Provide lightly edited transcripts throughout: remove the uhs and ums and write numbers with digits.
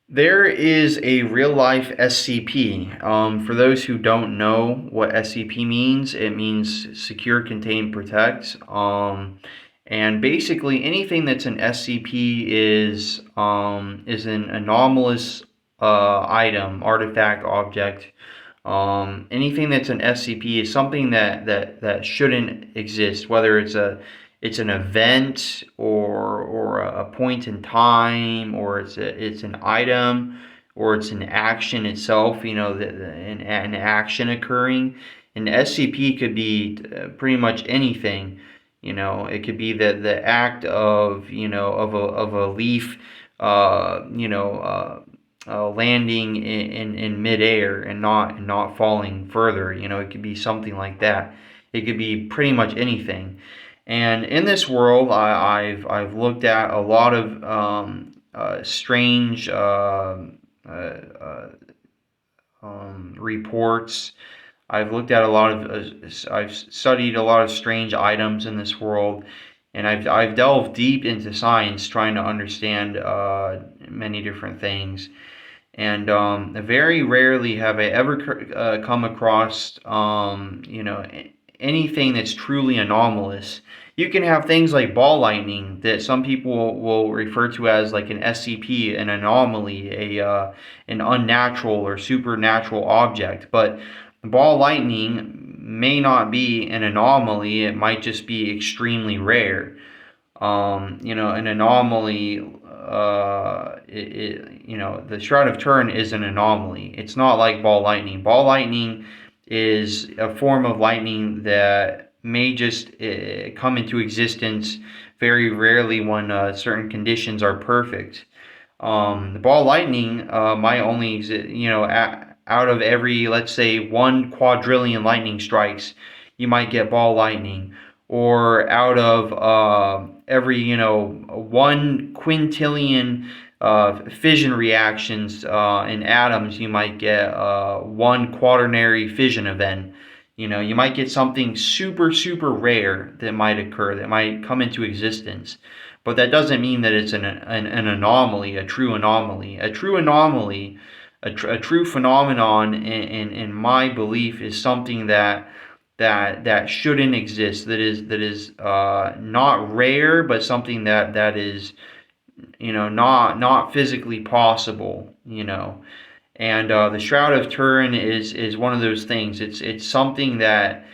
There is a real life SCP. For those who don't know what SCP means, it means secure, contain, protect. And basically anything that's an SCP is an anomalous item, artifact, object. Anything that's an SCP is something that shouldn't exist, whether it's an event or a point in time, or it's an item, or it's an action itself. An action occurring. An SCP could be pretty much anything. It could be the act of of a leaf, landing in midair and not falling further. It could be something like that. It could be pretty much anything. And in this world, I've looked at a lot of strange uh, reports. I've studied a lot of strange items in this world, and I've delved deep into science trying to understand many different things. And very rarely have I ever come across, anything that's truly anomalous. You can have things like ball lightning that some people will refer to as like an SCP, an anomaly, an unnatural or supernatural object. But ball lightning may not be an anomaly. It might just be extremely rare. An anomaly, the Shroud of Turin is an anomaly. It's not like ball lightning. Ball lightning is a form of lightning that may just come into existence very rarely when certain conditions are perfect. The ball lightning might only exist, out of every, let's say, 1 quadrillion lightning strikes, you might get ball lightning. Or out of every, 1 quintillion fission reactions in atoms, you might get one quaternary fission event. You might get something super, super rare that might occur, that might come into existence. But that doesn't mean that it's an anomaly, a true anomaly. A true anomaly, a true phenomenon, in my belief, is something that shouldn't exist. That is not rare, but something that is not physically possible. And the Shroud of Turin is one of those things. It's something that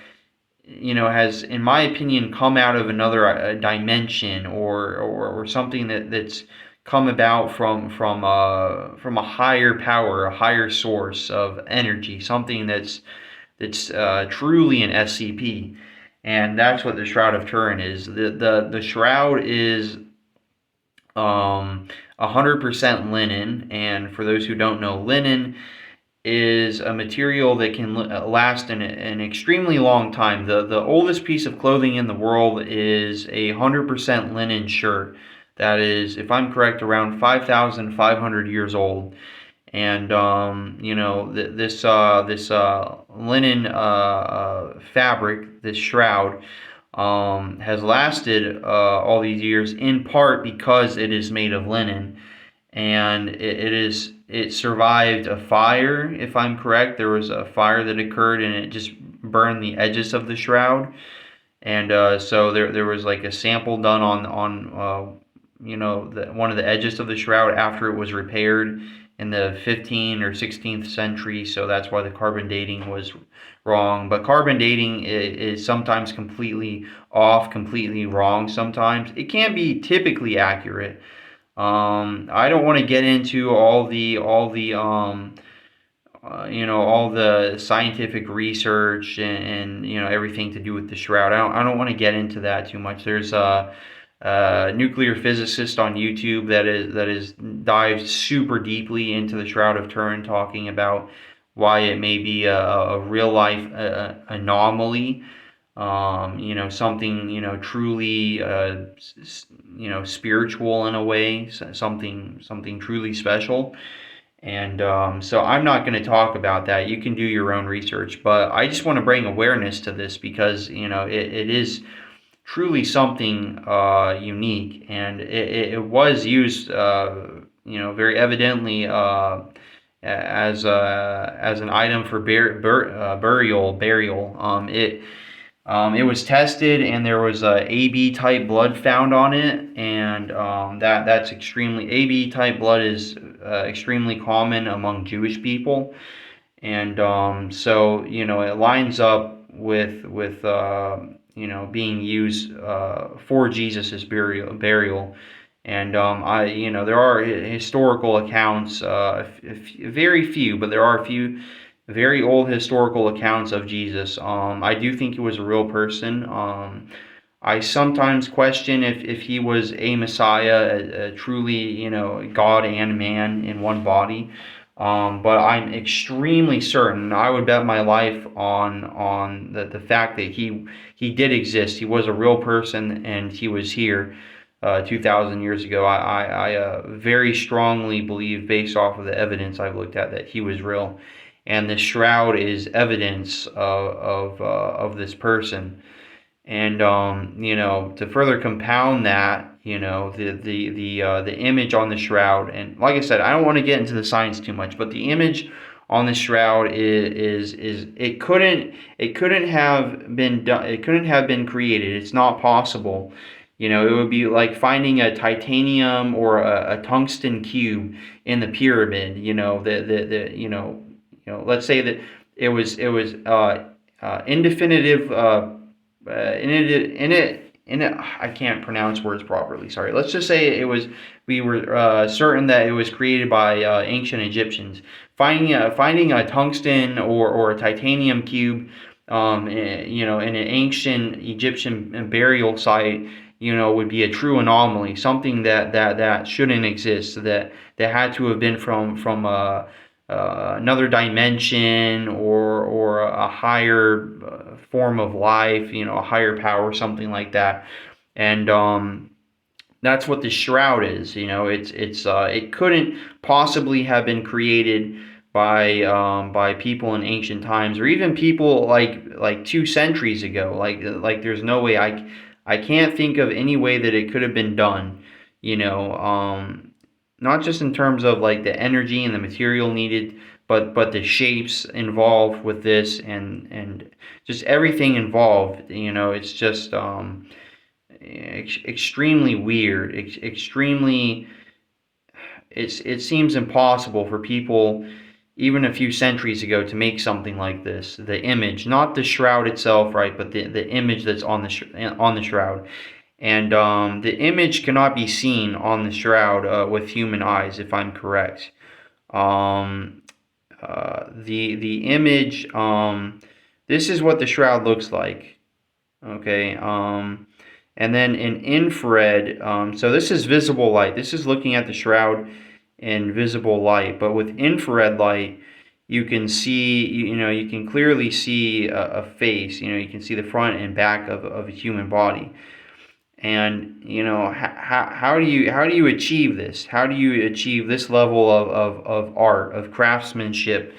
has, in my opinion, come out of another dimension, or something that's come about from a higher power, a higher source of energy, something that's truly an SCP. And that's what the Shroud of Turin is. The shroud is 100% linen, and for those who don't know, linen is a material that can last an extremely long time. The oldest piece of clothing in the world is a 100% linen shirt. That is, if I'm correct, around 5,500 years old. And this linen fabric, this shroud, has lasted all these years in part because it is made of linen, and it survived a fire. If I'm correct, there was a fire that occurred and it just burned the edges of the shroud. And so there was like a sample done on one of the edges of the shroud after it was repaired in the 15th or 16th century. So that's why the carbon dating was wrong. But carbon dating is sometimes completely off, completely wrong. Sometimes it can be typically accurate. I don't want to get into all the scientific research and everything to do with the shroud. I don't want to get into that too much. There's a nuclear physicist on YouTube that is dived super deeply into the Shroud of Turin, talking about why it may be a real life anomaly. Something truly spiritual in a way, something truly special. And so I'm not going to talk about that. You can do your own research, but I just want to bring awareness to this because it is truly something unique, and it was used very evidently as an item for burial. It was tested, and there was a AB type blood found on it, and that's extremely AB type blood is extremely common among Jewish people, and so it lines up with being used for Jesus's burial. And there are historical accounts, very few, but there are a few very old historical accounts of Jesus. I do think he was a real person. I sometimes question if he was a Messiah, truly, God and man in one body. But I'm extremely certain. I would bet my life on the fact that he did exist. He was a real person, and he was here 2,000 years ago. I very strongly believe, based off of the evidence I've looked at, that he was real, and the shroud is evidence of this person. And to further compound that, the image on the shroud, and like I said, I don't want to get into the science too much, but the image on the shroud is it couldn't have been done. It couldn't have been created. It's not possible. It would be like finding a titanium or a tungsten cube in the pyramid. Let's say that it was indefinitive. I can't pronounce words properly. Sorry. Let's just say we were certain that it was created by ancient Egyptians. Finding a tungsten or a titanium cube, in an ancient Egyptian burial site, would be a true anomaly, something that shouldn't exist, that had to have been from another dimension or a higher form of life, a higher power, something like that. And that's what the shroud is. It couldn't possibly have been created by people in ancient times, or even people like 2 centuries ago. Like there's no way. I can't think of any way that it could have been done. Not just in terms of like the energy and the material needed, but the shapes involved with this, and just everything involved. It's just extremely weird. Extremely, it seems impossible for people even a few centuries ago to make something like this. The image, not the shroud itself, right, but the image that's on the shroud. And the image cannot be seen on the shroud with human eyes, if I'm correct. The image, this is what the shroud looks like. Okay. And then in infrared, so this is visible light. This is looking at the shroud in visible light, but with infrared light, you can see, you can clearly see a face. You can see the front and back of a human body. And how do you achieve this? How do you achieve this level of art, of craftsmanship,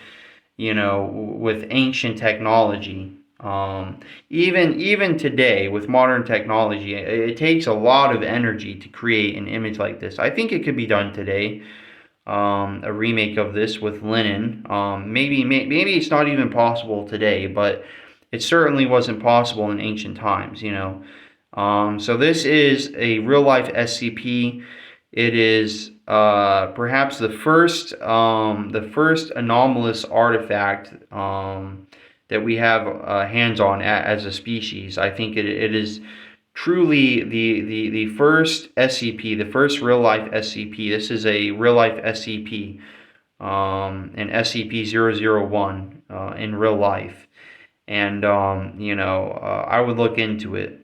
with ancient technology? Even today, with modern technology, it takes a lot of energy to create an image like this. I think it could be done today. A remake of this with linen. Maybe it's not even possible today, but it certainly wasn't possible in ancient times. So this is a real life SCP. It is perhaps the first anomalous artifact that we have hands on as a species. I think it is truly the first SCP, the first real life SCP. This is a real life SCP, an SCP-001 in real life, and I would look into it.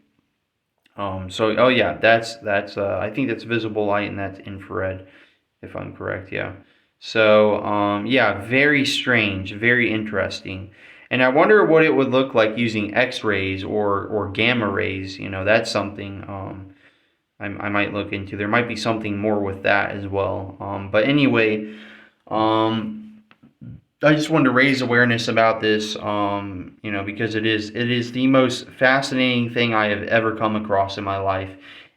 Oh yeah, that's I think that's visible light, and that's infrared, if I'm correct. Yeah. So yeah, very strange, very interesting. And I wonder what it would look like using X-rays or gamma rays. That's something I might look into. There might be something more with that as well. But anyway, I just wanted to raise awareness about this, because it is the most fascinating thing I have ever come across in my life,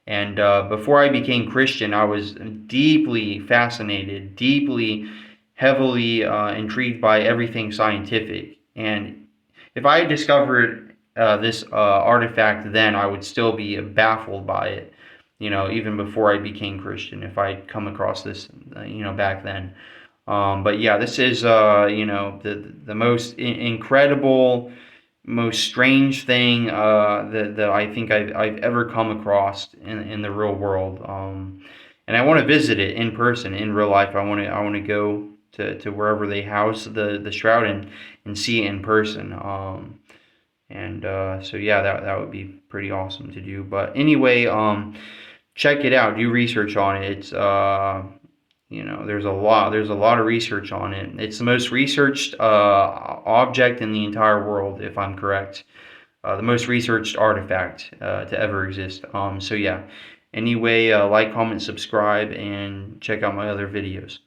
And before I became Christian, I was deeply fascinated, deeply, heavily intrigued by everything scientific. And if I had discovered this artifact then, I would still be baffled by it, even before I became Christian, if I'd come across this, back then. But yeah, this is, the most incredible, most strange thing that I think I've ever come across in the real world. And I want to visit it in person, in real life. I want to go to wherever they house the shroud and see it in person. And so yeah, that would be pretty awesome to do. But anyway, check it out. Do research on it. It's there's a lot of research on it. It's the most researched object in the entire world, if I'm correct. The most researched artifact to ever exist. So yeah. Anyway, like, comment, subscribe, and check out my other videos.